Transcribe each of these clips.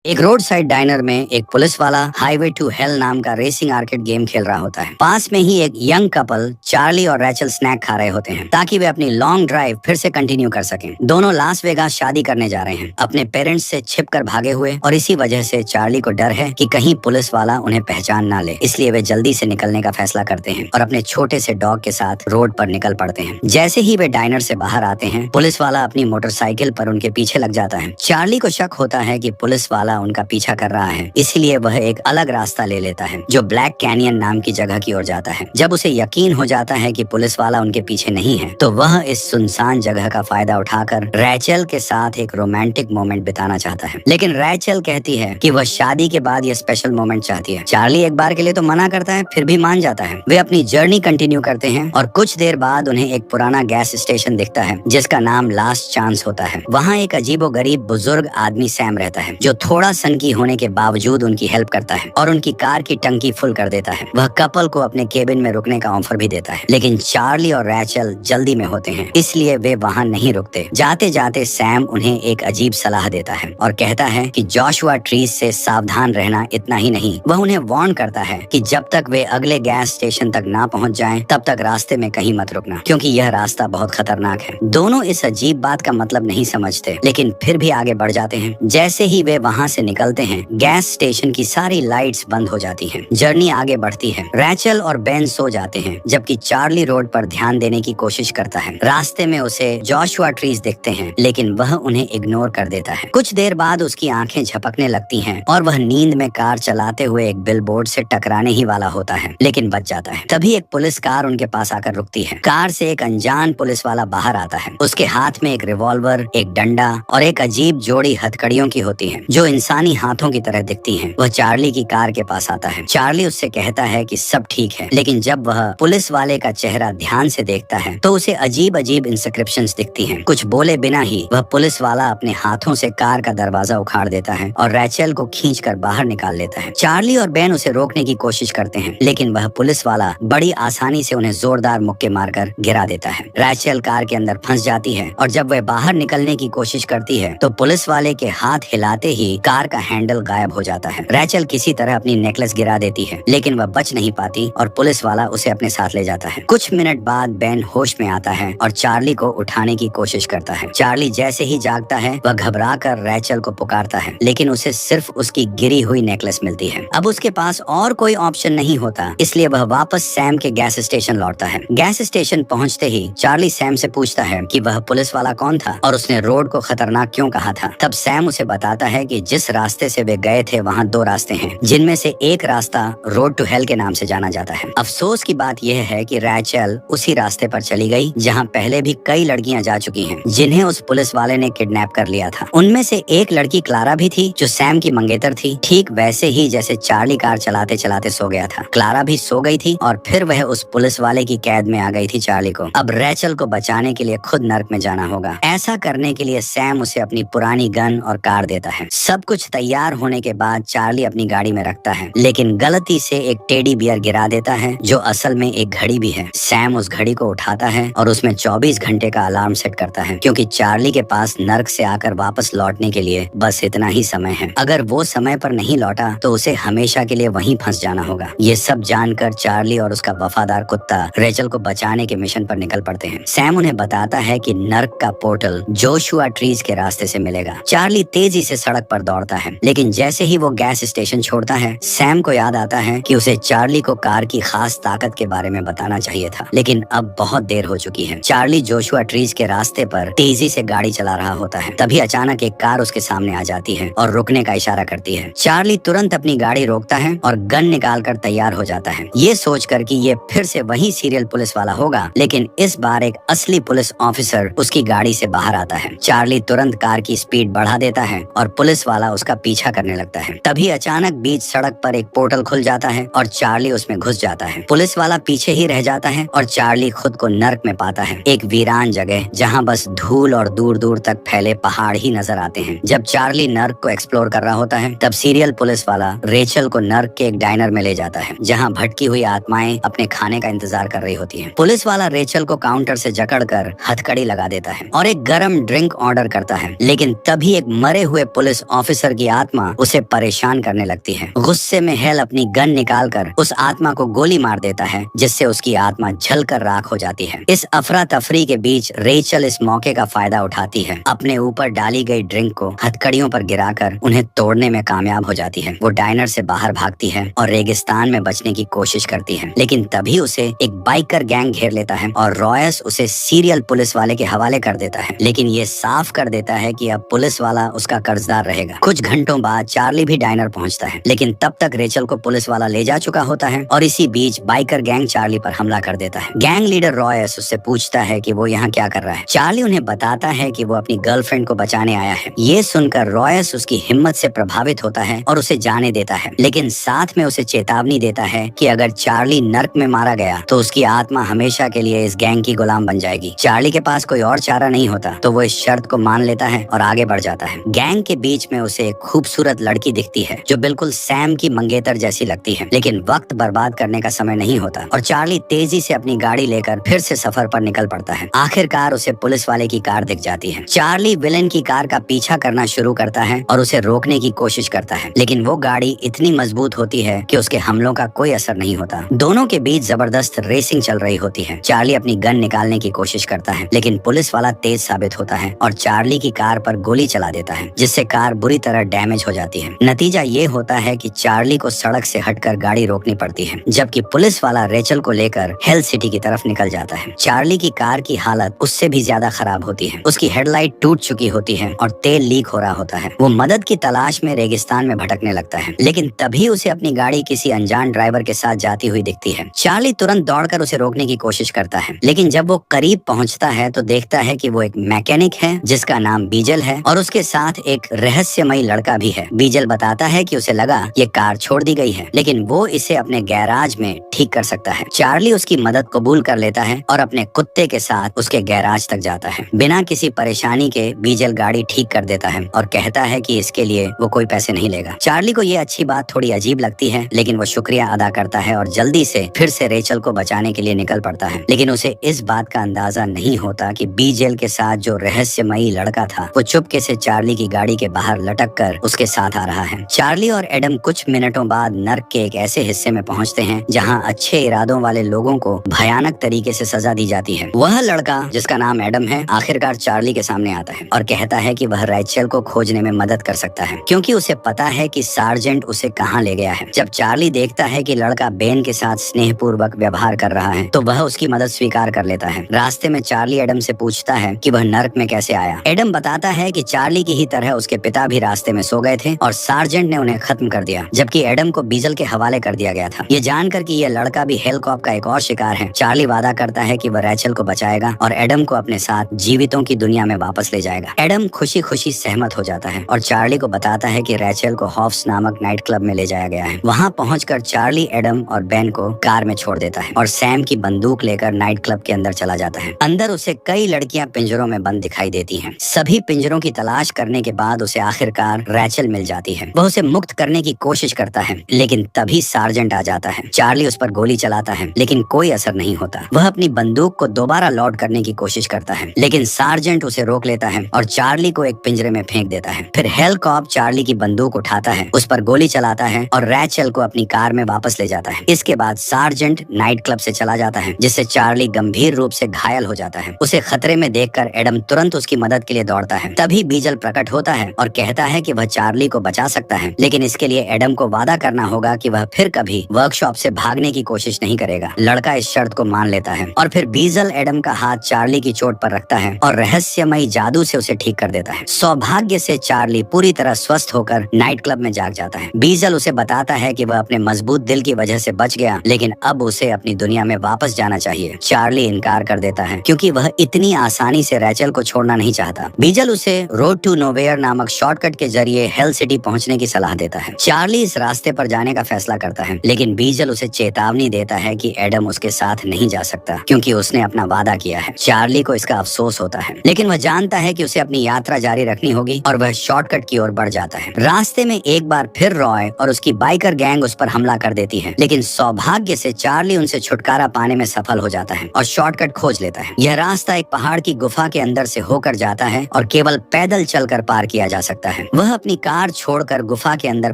एक road side dinar में एक पुलिस वाला हाईवे टू हेल नाम का रेसिंग आर्केड गेम खेल रहा होता है। पास में ही एक यंग कपल चार्ली और रैचल स्नैक खा रहे होते हैं ताकि वे अपनी लॉन्ग ड्राइव फिर से कंटिन्यू कर सकें। दोनों लास वेगास शादी करने जा रहे हैं, अपने पेरेंट्स से छिपकर भागे हुए, और इसी वजह से चार्ली को डर है कि कहीं पुलिस वाला उन्हें पहचान ना ले। इसलिए वे जल्दी से निकलने का फैसला करते हैं और अपने छोटे से डॉग के साथ रोड पर निकल पड़ते हैं। जैसे ही वे डाइनर से बाहर आते हैं, पुलिस वाला अपनी मोटरसाइकिल पर उनके पीछे लग जाता है। चार्ली को शक होता है कि पुलिस वाला उनका पीछा कर रहा है, इसलिए वह एक अलग रास्ता ले लेता है जो ब्लैक कैनियन नाम की जगह की ओर जाता है। जब उसे यकीन हो जाता है कि पुलिस वाला उनके पीछे नहीं है, तो वह इस सुनसान जगह का फायदा उठाकर रैचल के साथ एक रोमांटिक मोमेंट बिताना चाहता है। लेकिन रैचल कहती है कि वह शादी के बाद ये स्पेशल मोमेंट चाहती है। चार्ली एक बार के लिए तो मना करता है, फिर भी मान जाता है। वे अपनी जर्नी कंटिन्यू करते हैं और कुछ देर बाद उन्हें एक पुराना गैस स्टेशन दिखता है जिसका नाम लास्ट चांस होता है। वहाँ एक अजीबोगरीब बुजुर्ग आदमी सैम रहता है जो थोड़ा सनकी होने के बावजूद उनकी हेल्प करता है और उनकी कार की टंकी फुल कर देता है। वह कपल को अपने केबिन में रुकने का ऑफर भी देता है, लेकिन चार्ली और रैचल जल्दी में होते हैं, इसलिए वे वहाँ नहीं रुकते। जाते जाते सैम उन्हें एक अजीब सलाह देता है और कहता है कि जोशुआ ट्रीज से सावधान रहना। इतना ही नहीं, वह उन्हें वार्न करता है कि जब तक वे अगले गैस स्टेशन तक ना पहुँच जाएं, तब तक रास्ते में कहीं मत रुकना, क्योंकि यह रास्ता बहुत खतरनाक है। दोनों इस अजीब बात का मतलब नहीं समझते, लेकिन फिर भी आगे बढ़ जाते हैं। जैसे ही वे वहाँ से निकलते हैं, गैस स्टेशन की सारी लाइट्स बंद हो जाती हैं। जर्नी आगे बढ़ती है। रैचल और बेन सो जाते हैं, जबकि चार्ली रोड पर ध्यान देने की कोशिश करता है। रास्ते में उसे जोशुआ ट्रीज दिखते हैं, लेकिन वह उन्हें इग्नोर कर देता है। कुछ देर बाद उसकी आंखें झपकने लगती हैं और वह नींद में कार चलाते हुए एक बिलबोर्ड से टकराने ही वाला होता है, लेकिन बच जाता है। तभी एक पुलिस कार उनके पास आकर रुकती है। कार से एक अनजान पुलिस वाला बाहर आता है। उसके हाथ में एक रिवॉल्वर, एक डंडा और एक अजीब जोड़ी हथकड़ियों की होती है जो इंसानी हाथों की तरह दिखती हैं। वह चार्ली की कार के पास आता है। चार्ली उससे कहता है कि सब ठीक है, लेकिन जब वह पुलिस वाले का चेहरा ध्यान से देखता है तो उसे अजीब अजीब इंस्क्रिप्शंस दिखती हैं। कुछ बोले बिना ही वह पुलिस वाला अपने हाथों से कार का दरवाजा उखाड़ देता है और रैचल को खींचकर बाहर निकाल लेता है। चार्ली और बेन उसे रोकने की कोशिश करते हैं, लेकिन वह पुलिस वाला बड़ी आसानी से उन्हें जोरदार मुक्के मारकर गिरा देता है। रैचल कार के अंदर फंस जाती है और जब वह बाहर निकलने की कोशिश करती है तो पुलिस वाले के हाथ हिलाते ही कार का हैंडल गायब हो जाता है। रैचल किसी तरह अपनी नेकलेस गिरा देती है, लेकिन वह बच नहीं पाती और पुलिस वाला उसे अपने साथ ले जाता है। कुछ मिनट बाद बेन होश में आता है और चार्ली को उठाने की कोशिश करता है। चार्ली जैसे ही जागता है, वह घबराकर रैचल को पुकारता है, लेकिन उसे सिर्फ उसकी गिरी हुई नेकलेस मिलती है। अब उसके पास और कोई ऑप्शन नहीं होता, इसलिए वह वापस सैम के गैस स्टेशन लौटता है। गैस स्टेशन पहुंचते ही चार्ली सैम से पूछता है कि वह पुलिस वाला कौन था और उसने रोड को खतरनाक क्यों कहा था। तब सैम उसे बताता है कि जिस रास्ते से वे गए थे वहाँ दो रास्ते हैं, जिनमें से एक रास्ता रोड टू हेल के नाम से जाना जाता है। अफसोस की बात यह है कि रैचल उसी रास्ते पर चली गई जहाँ पहले भी कई लड़कियां जा चुकी हैं, जिन्हें उस पुलिस वाले ने किडनैप कर लिया था। उनमें से एक लड़की क्लारा भी थी, जो सैम की मंगेतर थी, ठीक वैसे ही जैसे चार्ली कार चलाते चलाते सो गया था। क्लारा भी सो गई थी और फिर वह उस पुलिस वाले की कैद में आ गई थी चार्ली को। अब रैचल को बचाने के लिए खुद नर्क में जाना होगा। ऐसा करने के लिए सैम उसे अपनी पुरानी गन और कार देता है। सब कुछ तैयार होने के बाद चार्ली अपनी गाड़ी में रखता है, लेकिन गलती से एक टेडी बियर गिरा देता है जो असल में एक घड़ी भी है। सैम उस घड़ी को उठाता है और उसमें 24 घंटे का अलार्म सेट करता है, क्योंकि चार्ली के पास नर्क से आकर वापस लौटने के लिए बस इतना ही समय है। अगर वो समय पर नहीं लौटा तो उसे हमेशा के लिए वहीं फंस जाना होगा। ये सब जानकर चार्ली और उसका वफादार कुत्ता रैचल को बचाने के मिशन पर निकल पड़ते हैं। सैम उन्हें बताता है कि नर्क का पोर्टल जोशुआ ट्रीज के रास्ते से मिलेगा। चार्ली तेजी से सड़क पर दौड़ता है, लेकिन जैसे ही वो गैस स्टेशन छोड़ता है, सैम को याद आता है कि उसे चार्ली को कार की खास ताकत के बारे में बताना चाहिए था, लेकिन अब बहुत देर हो चुकी है। चार्ली जोशुआ ट्रीज के रास्ते पर तेजी से गाड़ी चला रहा होता है। तभी अचानक एक कार उसके सामने आ जाती है और रुकने का इशारा करती है। चार्ली तुरंत अपनी गाड़ी रोकता है और गन निकालकर तैयार हो जाता है, ये सोचकर कि ये फिर से वही सीरियल पुलिस वाला होगा, लेकिन इस बार एक असली पुलिस ऑफिसर उसकी गाड़ी से बाहर आता है। चार्ली तुरंत कार की स्पीड बढ़ा देता है और पुलिस वाला उसका पीछा करने लगता है। तभी अचानक बीच सड़क पर एक पोर्टल खुल जाता है और चार्ली उसमें घुस जाता है। पुलिस वाला पीछे ही रह जाता है और चार्ली खुद को नर्क में पाता है, एक वीरान जगह जहाँ बस धूल और दूर दूर तक फैले पहाड़ ही नजर आते हैं। जब चार्ली नर्क को एक्सप्लोर कर रहा होता है, तब सीरियल पुलिस वाला रैचल को नर्क के एक डाइनर में ले जाता है, जहाँ भटकी हुई आत्माएं अपने खाने का इंतजार कर रही होती हैं। पुलिस वाला रैचल को काउंटर से जकड़कर हथकड़ी लगा देता है और एक गर्म ड्रिंक ऑर्डर करता है, लेकिन तभी एक मरे हुए पुलिस ऑफिसर ऑफिसर की आत्मा उसे परेशान करने लगती है। गुस्से में हेल अपनी गन निकालकर उस आत्मा को गोली मार देता है, जिससे उसकी आत्मा जलकर राख हो जाती है। इस अफरा तफरी के बीच रेचल इस मौके का फायदा उठाती है। अपने ऊपर डाली गई ड्रिंक को हथकड़ियों पर गिराकर उन्हें तोड़ने में कामयाब हो जाती है। वो डाइनर से बाहर भागती है और रेगिस्तान में बचने की कोशिश करती है, लेकिन तभी उसे एक बाइकर गैंग घेर लेता है और रॉयस उसे सीरियल पुलिस वाले के हवाले कर देता है। लेकिन ये साफ कर देता है कि अब पुलिस वाला उसका कर्जदार रहेगा। कुछ घंटों बाद चार्ली भी डाइनर पहुंचता है, लेकिन तब तक रेचल को पुलिस वाला ले जा चुका होता है और इसी बीच बाइकर गैंग चार्ली पर हमला कर देता है। गैंग लीडर रॉयस उससे पूछता है कि वो यहाँ क्या कर रहा है। चार्ली उन्हें बताता है कि वो अपनी गर्लफ्रेंड को बचाने आया है। ये सुनकर रॉयस उसकी हिम्मत से प्रभावित होता है और उसे जाने देता है, लेकिन साथ में उसे चेतावनी देता है कि अगर चार्ली नर्क में मारा गया तो उसकी आत्मा हमेशा के लिए इस गैंग की गुलाम बन जाएगी। चार्ली के पास कोई और चारा नहीं होता, तो वो इस शर्त को मान लेता है और आगे बढ़ जाता है। गैंग के बीच में उसे एक खूबसूरत लड़की दिखती है जो बिल्कुल सैम की मंगेतर जैसी लगती है, लेकिन वक्त बर्बाद करने का समय नहीं होता और चार्ली तेजी से अपनी गाड़ी लेकर फिर से सफर पर निकल पड़ता है। आखिरकार उसे पुलिस वाले की कार दिख जाती है। चार्ली विलेन की कार का पीछा करना शुरू करता है और उसे रोकने की कोशिश करता है, लेकिन वो गाड़ी इतनी मजबूत होती है कि उसके हमलों का कोई असर नहीं होता। दोनों के बीच जबरदस्त रेसिंग चल रही होती है। चार्ली अपनी गन निकालने की कोशिश करता है, लेकिन पुलिस वाला तेज साबित होता है और चार्ली की कार पर गोली चला देता है, जिससे कार बुरी तरह डैमेज हो जाती है। नतीजा ये होता है कि चार्ली को सड़क से हटकर गाड़ी रोकनी पड़ती है, जबकि पुलिस वाला रेचल को लेकर हेल सिटी की तरफ निकल जाता है। चार्ली की कार की हालत उससे भी ज्यादा खराब होती है। उसकी हेडलाइट टूट चुकी होती है और तेल लीक हो रहा होता है। वो मदद की तलाश में रेगिस्तान में भटकने लगता है, लेकिन तभी उसे अपनी गाड़ी किसी अनजान ड्राइवर के साथ जाती हुई दिखती है। चार्ली तुरंत दौड़कर उसे रोकने की कोशिश करता है, लेकिन जब वो करीब पहुंचता है तो देखता है कि वो एक मैकेनिक है जिसका नाम बीजल है और उसके साथ एक रहस्यमयी लड़का भी है। बीजल बताता है कि उसे लगा ये कार छोड़ दी गई है, लेकिन वो इसे अपने गैराज में ठीक कर सकता है। चार्ली उसकी मदद कबूल कर लेता है और अपने कुत्ते के साथ उसके गैराज तक जाता है। बिना किसी परेशानी के बीजल गाड़ी ठीक कर देता है और कहता है कि इसके लिए वो कोई पैसे नहीं लेगा। चार्ली को ये अच्छी बात थोड़ी अजीब लगती है, लेकिन वो शुक्रिया अदा करता है और जल्दी से फिर से रेचल को बचाने के लिए निकल पड़ता है। लेकिन उसे इस बात का अंदाजा नहीं होता कि बीजल के साथ जो रहस्यमयी लड़का था वो चुपके से चार्ली की गाड़ी के बाहर लटक कर उसके साथ आ रहा है। चार्ली और एडम कुछ मिनटों बाद नर्क के एक ऐसे हिस्से में पहुंचते हैं जहां अच्छे इरादों वाले लोगों को भयानक तरीके से सजा दी जाती है। वह लड़का जिसका नाम एडम है आखिरकार चार्ली के सामने आता है और कहता है कि वह रेचल को खोजने में मदद कर सकता है, क्योंकि उसे पता है कि सार्जेंट उसे कहां ले गया है। जब चार्ली देखता है कि लड़का बेन के साथ स्नेहपूर्वक व्यवहार कर रहा है तो वह उसकी मदद स्वीकार कर लेता है। रास्ते में चार्ली एडम से पूछता है कि वह नर्क में कैसे आया। एडम बताता है कि चार्ली की ही तरह उसके पिता भी रास्ते में सो गए थे और सार्जेंट ने उन्हें खत्म कर दिया, जबकि एडम को बीजल के हवाले कर दिया गया था। ये जानकर कि यह लड़का भी हेलकॉप का एक और शिकार है, चार्ली वादा करता है कि वह रेचल को बचाएगा और एडम को अपने साथ जीवितों की दुनिया में वापस ले जाएगा। एडम खुशी खुशी सहमत हो जाता है और चार्ली को बताता है कि रेचल को हॉफ्स नामक नाइट क्लब में ले जाया गया है। वहाँ पहुंचकर चार्ली एडम और बेन को कार में छोड़ देता है और सैम की बंदूक लेकर नाइट क्लब के अंदर चला जाता है। अंदर उसे कई लड़कियां पिंजरों में बंद दिखाई देती हैं। सभी पिंजरों की तलाश करने के बाद उसे आखिरकार रेचल मिल जाती है। वह उसे मुक्त करने की कोशिश करता है, लेकिन तभी सार्जेंट आ जाता है। चार्ली उस पर गोली चलाता है, लेकिन कोई असर नहीं होता। वह अपनी बंदूक को दोबारा लोड करने की कोशिश करता है, लेकिन सार्जेंट उसे रोक लेता है और चार्ली को एक पिंजरे में फेंक देता है। फिर हेलकॉप चार्ली की बंदूक उठाता है, उस पर गोली चलाता है और रेचल को अपनी कार में वापस ले जाता है। इसके बाद सार्जेंट नाइट क्लब से चला जाता है, जिससे चार्ली गंभीर रूप से घायल हो जाता है। उसे खतरे में देखकर एडम तुरंत उसकी मदद के लिए दौड़ता है। तभी बीजल प्रकट होता है और कहता है कि वह चार्ली को बचा सकता है, लेकिन इसके लिए एडम को वादा करना होगा कि वह फिर कभी वर्कशॉप से भागने की कोशिश नहीं करेगा। लड़का इस शर्त को मान लेता है और फिर बीजल एडम का हाथ चार्ली की चोट पर रखता है और रहस्यमयी जादू से उसे ठीक कर देता है। सौभाग्य से चार्ली पूरी तरह स्वस्थ होकर नाइट क्लब में जाग जाता है। बीजल उसे बताता है कि वह अपने मजबूत दिल की वजह से बच गया, लेकिन अब उसे अपनी दुनिया में वापस जाना चाहिए। चार्ली इनकार कर देता है क्योंकि वह इतनी आसानी से रेचल को छोड़ना नहीं चाहता। बीजल उसे रोड टू नोवेयर नामक शॉर्टकट के जरिए हेल सिटी पहुंचने की सलाह देता है। चार्ली इस रास्ते पर जाने का फैसला करता है, लेकिन बीजल उसे चेतावनी देता है कि एडम उसके साथ नहीं जा सकता क्योंकि उसने अपना वादा किया है। चार्ली को इसका अफसोस होता है, लेकिन वह जानता है कि उसे अपनी यात्रा जारी रखनी होगी और वह शॉर्टकट की ओर बढ़ जाता है। रास्ते में एक बार फिर रॉय और उसकी बाइकर गैंग उस पर हमला कर देती है, लेकिन सौभाग्य से चार्ली उनसे छुटकारा पाने में सफल हो जाता है और शॉर्टकट खोज लेता है। यह रास्ता एक पहाड़ की गुफा के अंदर से होकर जाता है और केवल पैदल चलकर पार किया जा सकता है। है। वह अपनी कार छोड़कर गुफा के अंदर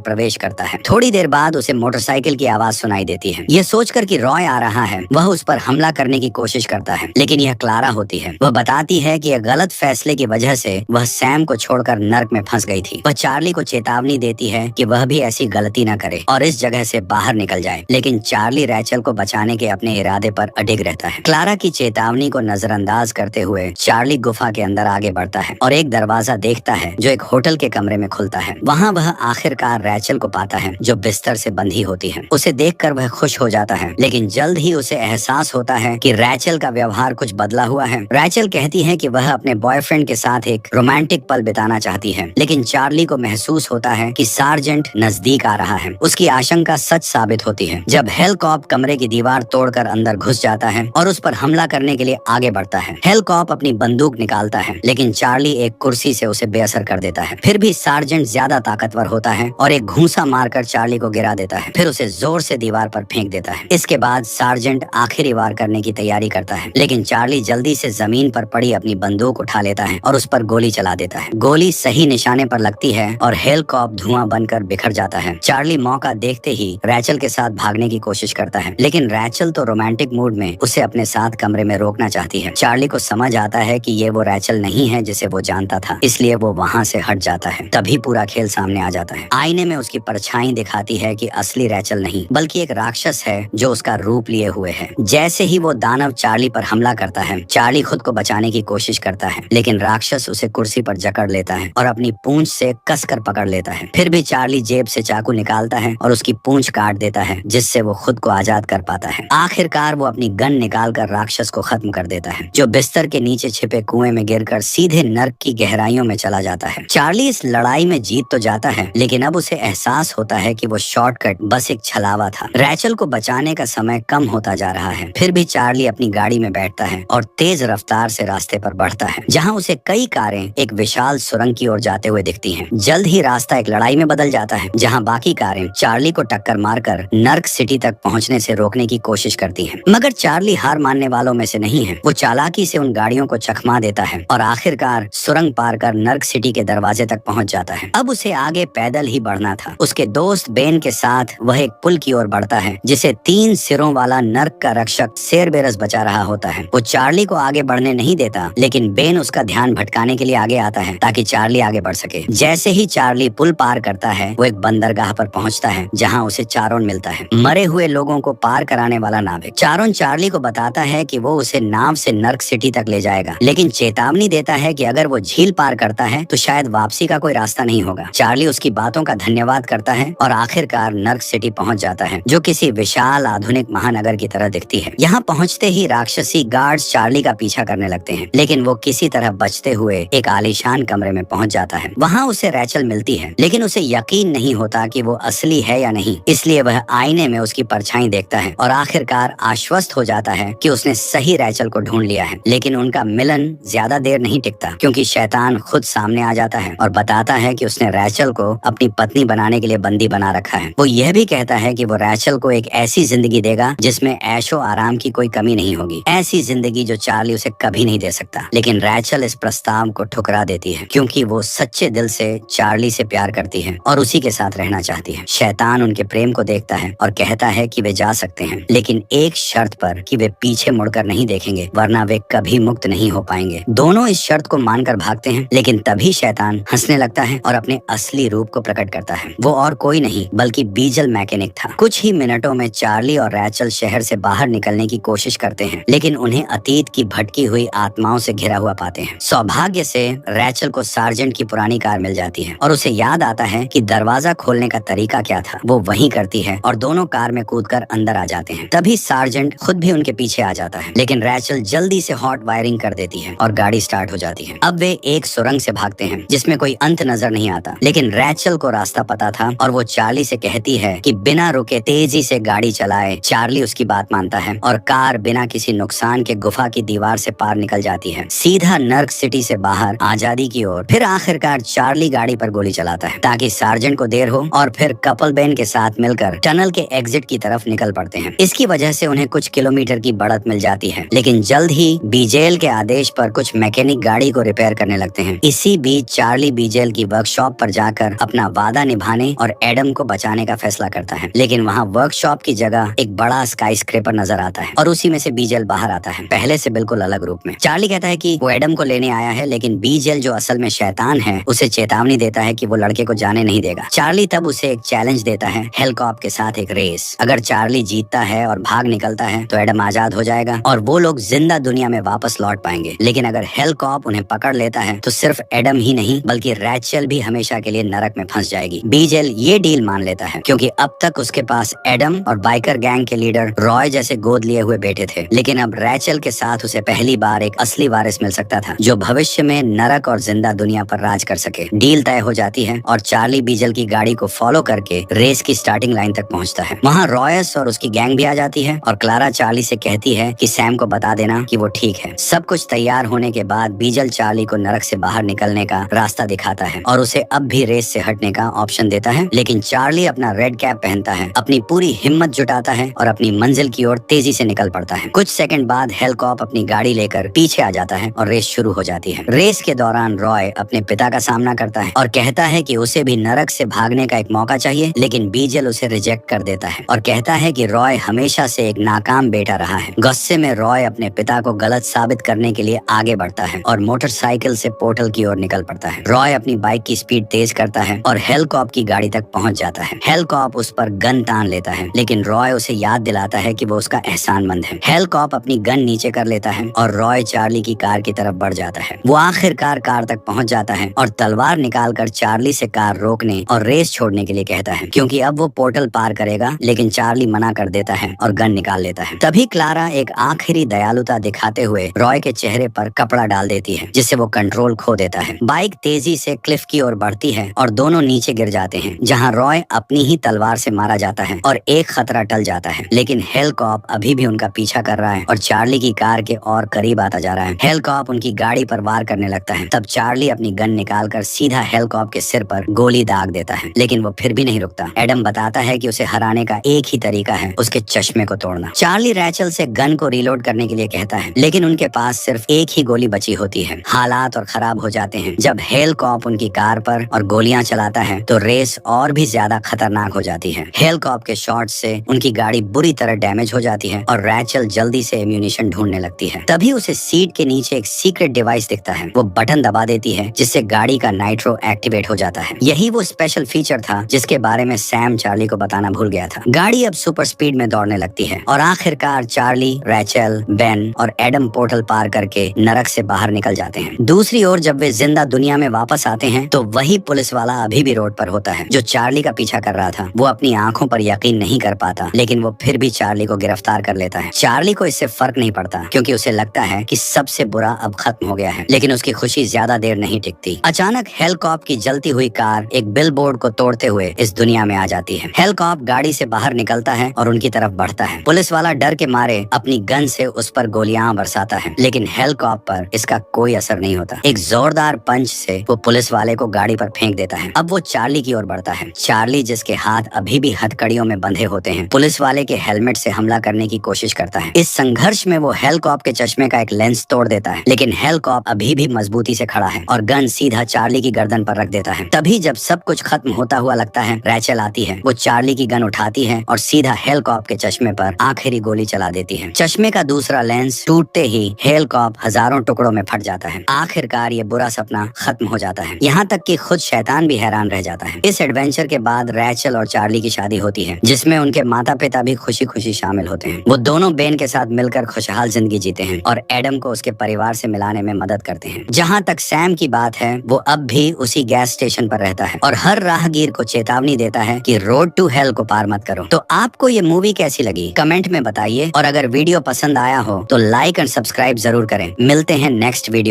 प्रवेश करता है। थोड़ी देर बाद उसे मोटरसाइकिल की आवाज सुनाई देती है। यह सोचकर कि रॉय आ रहा है, वह उस पर हमला करने की कोशिश करता है, लेकिन यह क्लारा होती है। वह बताती है कि यह गलत फैसले की वजह से वह सैम को छोड़कर नर्क में फंस गई थी। वह चार्ली को चेतावनी देती है कि वह भी ऐसी गलती न करे और इस जगह से बाहर निकल जाए, लेकिन चार्ली रैचल को बचाने के अपने इरादे पर अडिग रहता है। क्लारा की चेतावनी को नजरअंदाज करते हुए चार्ली गुफा के अंदर आगे बढ़ता है और एक दरवाजा देखता है जो एक होटल के कमरे में खुलता है। वहाँ वह आखिरकार रैचल को पाता है जो बिस्तर से बंधी होती है। उसे देखकर वह खुश हो जाता है, लेकिन जल्द ही उसे एहसास होता है कि रैचल का व्यवहार कुछ बदला हुआ है। रैचल कहती है कि वह अपने बॉयफ्रेंड के साथ एक रोमांटिक पल बिताना चाहती है, लेकिन चार्ली को महसूस होता है कि सार्जेंट नजदीक आ रहा है। उसकी आशंका सच साबित होती है जब हेलकॉप कमरे की दीवार तोड़कर अंदर घुस जाता है और उस पर हमला करने के लिए आगे बढ़ता है। हेलकॉप अपनी बंदूक निकालता है, लेकिन चार्ली एक कुर्सी से उसे बेअसर कर देता है। फिर भी सार्जेंट ज्यादा ताकतवर होता है और एक घूंसा मारकर चार्ली को गिरा देता है, फिर उसे जोर से दीवार पर फेंक देता है। इसके बाद सार्जेंट आखिरी वार करने की तैयारी करता है, लेकिन चार्ली जल्दी से जमीन पर पड़ी अपनी बंदूक उठा लेता है और उस पर गोली चला देता है। गोली सही निशाने पर लगती है और हेलकॉप धुआं बनकर बिखर जाता है। चार्ली मौका देखते ही रैचल के साथ भागने की कोशिश करता है, लेकिन रैचल तो रोमांटिक मूड में उसे अपने साथ कमरे में रोकना चाहती है। चार्ली को समझ आता है कि ये वो रैचल नहीं है जिसे वो जानता था, इसलिए वो वहाँ से हट जाता है। तभी पूरा खेल सामने आ जाता है। आईने में उसकी परछाई दिखाती है कि असली रैचल नहीं बल्कि एक राक्षस है जो उसका रूप लिए हुए है। जैसे ही वो दानव चार्ली पर हमला करता है, चार्ली खुद को बचाने की कोशिश करता है, लेकिन राक्षस उसे कुर्सी पर जकड़ लेता है और अपनी पूंछ से कसकर पकड़ लेता है। फिर भी चार्ली जेब से चाकू निकालता है और उसकी पूंछ काट देता है, जिससे वो खुद को आजाद कर पाता है। आखिरकार वो अपनी गन निकालकर राक्षस को खत्म कर देता है, जो बिस्तर के नीचे छिपे कुएं में गिरकर सीधे नर्क की गहराइयों में चला जाता है। चार्ली इस लड़ाई में जीत तो जाता है, लेकिन अब उसे एहसास होता है कि वो शॉर्टकट बस एक छलावा था। रैचल को बचाने का समय कम होता जा रहा है। फिर भी चार्ली अपनी गाड़ी में बैठता है और तेज रफ्तार से रास्ते पर बढ़ता है, जहाँ उसे कई कारें एक विशाल सुरंग की ओर जाते हुए दिखती हैं। जल्द ही रास्ता एक लड़ाई में बदल जाता है, जहाँ बाकी कारें चार्ली को टक्कर मारकर नर्क सिटी तक पहुँचने से रोकने की कोशिश करती हैं। मगर चार्ली हार मानने वालों में से नहीं है। वो चालाकी से उन गाड़ियों को चकमा देता है और आखिरकार सुरंग पार कर नर्क सिटी के दरवाजे तक पहुँच जाता है। अब उसे आगे पैदल ही बढ़ना था। उसके दोस्त बेन के साथ वह एक पुल की ओर बढ़ता है, जिसे 3 सिरों वाला नर्क का रक्षक शेरबेरस बचा रहा होता है। वो चार्ली को आगे बढ़ने नहीं देता, लेकिन बेन उसका ध्यान भटकाने के लिए आगे आता है ताकि चार्ली आगे बढ़ सके। जैसे ही चार्ली पुल पार करता है, वो एक बंदरगाह पर पहुंचता है, जहां उसे चारोन मिलता है, मरे हुए लोगों को पार कराने वाला नाविक। चारोन चार्ली को बताता है कि वो उसे नाव से नर्क सिटी तक ले जाएगा, लेकिन चेतावनी देता है कि अगर वो झील पार करता है तो शायद वापसी का कोई रास्ता नहीं होगा। चार्ली उसकी बातों का धन्यवाद करता है और आखिरकार नर्क सिटी पहुंच जाता है, जो किसी विशाल आधुनिक महानगर की तरह दिखती है। यहाँ पहुँचते ही राक्षसी गार्ड्स चार्ली का पीछा करने लगते हैं, लेकिन वो किसी तरह बचते हुए एक आलीशान कमरे में पहुंच जाता है। वहाँ उसे रैचल मिलती है, लेकिन उसे यकीन नहीं होता कि वो असली है या नहीं, इसलिए वह आईने में उसकी परछाई देखता है और आखिरकार आश्वस्त हो जाता है कि उसने सही रैचल को ढूंढ लिया है। लेकिन उनका मिलन ज्यादा देर नहीं टिकता, क्योंकि शैतान खुद सामने आ जाता है और बताता है कि उसने रैचल को अपनी पत्नी बनाने के लिए बंदी बना रखा है। वो यह भी कहता है कि वो रैचल को एक ऐसी जिंदगी देगा जिसमें ऐशो आराम की कोई कमी नहीं होगी, ऐसी जिंदगी जो चार्ली उसे कभी नहीं दे सकता। लेकिन रैचल इस प्रस्ताव को ठुकरा देती है, क्योंकि वो सच्चे दिल से चार्ली से प्यार करती है और उसी के साथ रहना चाहती है। शैतान उनके प्रेम को देखता है और कहता है कि वे जा सकते हैं, लेकिन एक शर्त पर कि वे पीछे मुड़कर नहीं देखेंगे, वरना वे कभी मुक्त नहीं हो पाएंगे। दोनों इस शर्त को मानकर भागते हैं, लेकिन तभी शैतान हंसने लगता है और अपने असली रूप को प्रकट करता है। वो और कोई नहीं बल्कि बीजल मैकेनिक था। कुछ ही मिनटों में चार्ली और रैचल शहर से बाहर निकलने की कोशिश करते हैं, लेकिन उन्हें अतीत की भटकी हुई आत्माओं से घिरा हुआ पाते हैं। सौभाग्य से रैचल को सार्जेंट की पुरानी कार मिल जाती है और उसे याद आता है कि दरवाजा खोलने का तरीका क्या था। वो वही करती है और दोनों कार में कूदकर अंदर आ जाते हैं। तभी सार्जेंट खुद भी उनके पीछे आ जाता है, लेकिन रैचल जल्दी से हॉट वायरिंग कर देती है और गाड़ी स्टार्ट हो जाती है। अब वे एक सुरंग से भागते हैं जिसमें कोई अंत नजर नहीं आता, लेकिन रैचल को रास्ता पता था और वो चार्ली से कहती है कि बिना रुके तेजी से गाड़ी चलाए। चार्ली उसकी बात मानता है और कार बिना किसी नुकसान के गुफा की दीवार से पार निकल जाती है, सीधा नर्क सिटी से बाहर आजादी की ओर। फिर आखिरकार चार्ली गाड़ी पर गोली चलाता है ताकि सार्जेंट को देर हो और फिर कपल बेन के साथ मिलकर टनल के एग्जिट की तरफ निकल पड़ते हैं। इसकी वजह से उन्हें कुछ किलोमीटर की बढ़त मिल जाती है, लेकिन जल्द ही बीजेल के आदेश पर कुछ मैकेनिक गाड़ी को रिपेयर करने लगते हैं। इसी बीच चार्ली बीजेल बीजेल की वर्कशॉप पर जाकर अपना वादा निभाने और एडम को बचाने का फैसला करता है। लेकिन वहाँ वर्कशॉप की जगह एक बड़ा स्काई स्क्रेपर नजर आता है और उसी में से बीजेल बाहर आता है, पहले से बिल्कुल अलग रूप में। चार्ली कहता है कि वो एडम को लेने आया है, लेकिन बीजेल जो असल में शैतान है उसे चेतावनी देता है कि वो लड़के को जाने नहीं देगा। चार्ली तब उसे एक चैलेंज देता है, हेलकॉप के साथ एक रेस। अगर चार्ली जीतता है और भाग निकलता है तो एडम आजाद हो जाएगा और वो लोग जिंदा दुनिया में वापस लौट पाएंगे। लेकिन अगर हेलकॉप उन्हें पकड़ लेता है तो सिर्फ एडम ही नहीं बल्कि रैचल भी हमेशा के लिए नरक में फंस जाएगी। बीजेल ये डील मान लेता है क्योंकि अब तक उसके पास एडम और बाइकर गैंग के लीडर रॉय जैसे गोद लिए हुए बेटे थे, लेकिन अब रैचल के साथ उसे पहली बार एक असली वारिस मिल सकता था जो भविष्य में नरक और जिंदा दुनिया पर राज कर सके। डील तय हो जाती है और चार्ली बीजेल की गाड़ी को फॉलो करके रेस की स्टार्टिंग लाइन तक पहुंचता है। वहाँ रॉयस और उसकी गैंग भी आ जाती है और क्लारा चार्ली से कहती है कि सैम को बता देना कि वो ठीक है। सब कुछ तैयार होने के बाद बीजेल चार्ली को नरक से बाहर निकलने का रास्ता दिखाता है और उसे अब भी रेस से हटने का ऑप्शन देता है। लेकिन चार्ली अपना रेड कैप पहनता है, अपनी पूरी हिम्मत जुटाता है और अपनी मंजिल की ओर तेजी से निकल पड़ता है। कुछ सेकंड बाद हेलकॉप अपनी गाड़ी लेकर पीछे आ जाता है और रेस शुरू हो जाती है। रेस के दौरान रॉय अपने पिता का सामना करता है और कहता है कि उसे भी नरक से भागने का एक मौका चाहिए, लेकिन बीजेल उसे रिजेक्ट कर देता है और कहता है कि रॉय हमेशा से एक नाकाम बेटा रहा है। गुस्से में रॉय अपने पिता को गलत साबित करने के लिए आगे बढ़ता है और मोटरसाइकिल से पोर्टल की ओर निकल पड़ता है। रॉय अपनी बाइक की स्पीड तेज करता है और हेलकॉप की गाड़ी तक पहुंच जाता है। हेलकॉप उस पर गन तान लेता है, लेकिन रॉय उसे याद दिलाता है कि वो उसका एहसानमंद है। हेलकॉप अपनी गन नीचे कर लेता है और रॉय चार्ली की कार की तरफ बढ़ जाता है। वो आखिरकार कार तक पहुंच जाता है और तलवार निकालकर चार्ली से कार रोकने और रेस छोड़ने के लिए कहता है, क्योंकि अब वो पोर्टल पार करेगा। लेकिन चार्ली मना कर देता है और गन निकाल लेता है। तभी क्लारा एक आखिरी दयालुता दिखाते हुए रॉय के चेहरे पर कपड़ा डाल देती है, जिससे वो कंट्रोल खो देता है। बाइक तेजी से क्लिफ की ओर बढ़ती है और दोनों नीचे गिर जाते हैं, जहां रॉय अपनी ही तलवार से मारा जाता है और एक खतरा टल जाता है। लेकिन हेलकॉप अभी भी उनका पीछा कर रहा है और चार्ली की कार के और करीब आता जा रहा है। हेलकॉप उनकी गाड़ी पर वार करने लगता है। तब चार्ली अपनी गन निकालकर सीधा हेलकॉप के सिर पर गोली दाग देता है, लेकिन वो फिर भी नहीं रुकता। एडम बताता है कि उसे हराने का एक ही तरीका है, उसके चश्मे को तोड़ना। चार्ली रैचल से गन को रीलोड करने के लिए कहता है, लेकिन उनके पास सिर्फ एक ही गोली बची होती है। हालात और खराब हो जाते हैं। जब हेलकॉप उनकी कार पर और गोलियां चलाता है तो रेस और भी ज्यादा खतरनाक हो जाती है। हेलकॉप के शॉट से उनकी गाड़ी बुरी तरह डैमेज हो जाती है और रैचल जल्दी से एम्यूनिशन ढूंढने लगती है। तभी उसे सीट के नीचे एक सीक्रेट डिवाइस दिखता है। वो बटन दबा देती है, जिससे गाड़ी का नाइट्रो एक्टिवेट हो जाता है। यही वो स्पेशल फीचर था जिसके बारे में सैम चार्ली को बताना भूल गया था। गाड़ी अब सुपर स्पीड में दौड़ने लगती है और आखिरकार चार्ली, रैचल, बेन और एडम पोर्टल पार करके नरक से बाहर निकल जाते हैं। दूसरी ओर जब वे जिंदा दुनिया में वापस आते हैं तो वही पुलिस वाला अभी भी रोड पर होता है जो चार्ली का पीछा कर रहा था। वो अपनी आंखों पर यकीन नहीं कर पाता, लेकिन वो फिर भी चार्ली को गिरफ्तार कर लेता है। चार्ली को इससे फर्क नहीं पड़ता, क्योंकि उसे लगता है कि सबसे बुरा अब खत्म हो गया है। लेकिन उसकी खुशी ज्यादा देर नहीं टिकती। अचानक हेलकॉप की जलती हुई कार एक बिलबोर्ड को तोड़ते हुए इस दुनिया में आ जाती है। हेलकॉप गाड़ी से बाहर निकलता है और उनकी तरफ बढ़ता है। पुलिस वाला डर के मारे अपनी गन से उस पर गोलियां बरसाता है, लेकिन हेलकॉप पर इसका कोई असर नहीं होता। एक जोरदार पंच से वो पुलिस वाले को गाड़ी पर फेंक देता है। अब वो चार्ली की ओर बढ़ता है। चार्ली, जिसके हाथ अभी भी हथकड़ियों में बंधे होते हैं, पुलिस वाले के हेलमेट से हमला करने की कोशिश करता है। इस संघर्ष में वो हेलकॉप के चश्मे का एक लेंस तोड़ देता है, लेकिन हेलकॉप अभी भी मजबूती से खड़ा है और गन सीधा चार्ली की गर्दन पर रख देता है। तभी जब सब कुछ खत्म होता हुआ लगता है, रैचल आती है। वो चार्ली की गन उठाती है और सीधा हेलकॉप के चश्मे पर आखिरी गोली चला देती है। चश्मे का दूसरा लेंस टूटते ही हेलकॉप हजारों टुकड़ों में फट जाता है। आखिरकार ये बुरा सपना खत्म हो जाता है। यहाँ तक कि खुद शैतान भी हैरान रह जाता है। इस एडवेंचर के बाद रैचल और चार्ली की शादी होती है, जिसमें उनके माता पिता भी खुशी खुशी शामिल होते हैं। वो दोनों बेन के साथ मिलकर खुशहाल जिंदगी जीते हैं और एडम को उसके परिवार से मिलाने में मदद करते हैं। जहाँ तक सैम की बात है, वो अब भी उसी गैस स्टेशन पर रहता है और हर राहगीर को चेतावनी देता है कि रोड टू हेल को पार मत करो। तो आपको ये मूवी कैसी लगी कमेंट में बताइए, और अगर वीडियो पसंद आया हो तो लाइक एंड सब्सक्राइब जरूर करें। मिलते हैं नेक्स्ट वीडियो में।